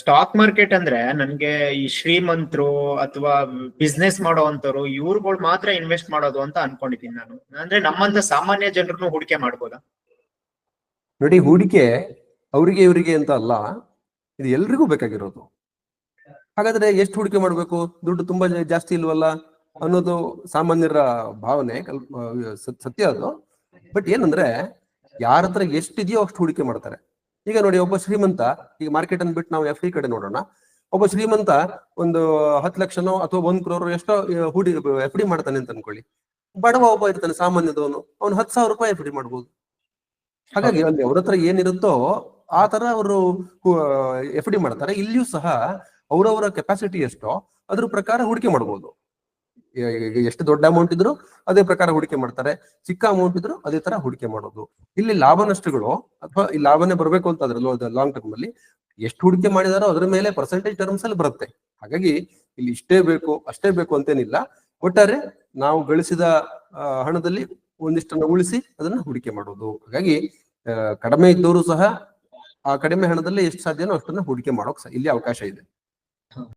Stock market ಅಂದ್ರೆ ನನ್ಗೆ ಈ ಶ್ರೀಮಂತರು ಅಥವಾ ಬಿಸ್ನೆಸ್ ಮಾಡೋವಂತವ್ರು ಇವ್ರುಗಳು ಮಾತ್ರ ಇನ್ವೆಸ್ಟ್ ಮಾಡೋದು ಅಂತ ಅನ್ಕೊಂಡಿದ್ದೀನಿ ನಾನು. ಅಂದ್ರೆ ನಮ್ಮಂತ ಸಾಮಾನ್ಯ ಜನರನ್ನು ಹೂಡಿಕೆ ಮಾಡ್ಬೋದಾ? ನೋಡಿ, ಹೂಡಿಕೆ ಅವರಿಗೆ ಇವರಿಗೆ ಅಂತ ಅಲ್ಲ, ಇದು ಎಲ್ರಿಗೂ ಬೇಕಾಗಿರೋದು. ಹಾಗಾದ್ರೆ ಎಷ್ಟು ಹೂಡಿಕೆ ಮಾಡ್ಬೇಕು, ದುಡ್ಡು ತುಂಬಾ ಜಾಸ್ತಿ ಇಲ್ವಲ್ಲ ಅನ್ನೋದು ಸಾಮಾನ್ಯರ ಭಾವನೆ, ಸತ್ಯ ಅದು. ಬಟ್ ಏನಂದ್ರೆ ಯಾರ ಹತ್ರ ಎಷ್ಟಿದೆಯೋ ಅಷ್ಟು ಹೂಡಿಕೆ ಮಾಡ್ತಾರೆ. ಈಗ ನೋಡಿ, ಒಬ್ಬ ಶ್ರೀಮಂತ, ಈಗ ಮಾರ್ಕೆಟ್ ಅನ್ನು ಬಿಟ್ಟು ನಾವು ಎಫ್ ಕಡೆ ನೋಡೋಣ. ಒಬ್ಬ ಶ್ರೀಮಂತ ಒಂದು 10 ಲಕ್ಷನೋ ಅಥವಾ 1 crore ಎಷ್ಟೋ ಎಫ್ ಡಿ ಮಾಡ್ತಾನೆ ಅಂತ ಅನ್ಕೊಳ್ಳಿ. ಬಡವ ಒಬ್ಬ ಇರ್ತಾನೆ, ಸಾಮಾನ್ಯದವನು, ಅವ್ನು 10,000 ರೂಪಾಯಿ ಎಫ್ ಡಿ ಮಾಡ್ಬೋದು. ಹಾಗಾಗಿ ಅಲ್ಲಿ ಅವ್ರ ಹತ್ರ ಏನಿರುತ್ತೋ ಆ ತರ ಅವರು ಎಫ್ ಡಿ ಮಾಡ್ತಾರೆ. ಇಲ್ಲಿಯೂ ಸಹ ಅವರವರ ಕೆಪಾಸಿಟಿ ಎಷ್ಟೋ ಅದ್ರ ಪ್ರಕಾರ ಹೂಡಿಕೆ ಮಾಡ್ಬೋದು. ಎಷ್ಟು ದೊಡ್ಡ ಅಮೌಂಟ್ ಇದ್ರು ಅದೇ ಪ್ರಕಾರ ಹೂಡಿಕೆ ಮಾಡ್ತಾರೆ, ಚಿಕ್ಕ ಅಮೌಂಟ್ ಇದ್ರು ಅದೇ ತರ ಹೂಡಿಕೆ ಮಾಡೋದು. ಇಲ್ಲಿ ಲಾಭ ನಷ್ಟಗಳು ಅಥವಾ ಈ ಲಾಭನೇ ಬರ್ಬೇಕು ಅಂತ ಅದ್ರ ಲಾಂಗ್ ಟರ್ಮ್ ಅಲ್ಲಿ ಎಷ್ಟು ಹೂಡಿಕೆ ಮಾಡಿದಾರೋ ಅದ್ರ ಮೇಲೆ ಪರ್ಸೆಂಟೇಜ್ ಟರ್ಮ್ಸ್ ಅಲ್ಲಿ ಬರುತ್ತೆ. ಹಾಗಾಗಿ ಇಲ್ಲಿ ಇಷ್ಟೇ ಬೇಕು ಅಷ್ಟೇ ಬೇಕು ಅಂತೇನಿಲ್ಲ. ಒಟ್ಟಾರೆ ನಾವು ಗಳಿಸಿದ ಹಣದಲ್ಲಿ ಒಂದಿಷ್ಟನ್ನು ಉಳಿಸಿ ಅದನ್ನ ಹೂಡಿಕೆ ಮಾಡೋದು. ಹಾಗಾಗಿ ಕಡಿಮೆ ಇದ್ದವರು ಸಹ ಆ ಕಡಿಮೆ ಹಣದಲ್ಲಿ ಎಷ್ಟು ಸಾಧ್ಯನೋ ಅಷ್ಟನ್ನ ಹೂಡಿಕೆ ಮಾಡೋಕ್ ಇಲ್ಲಿ ಅವಕಾಶ ಇದೆ.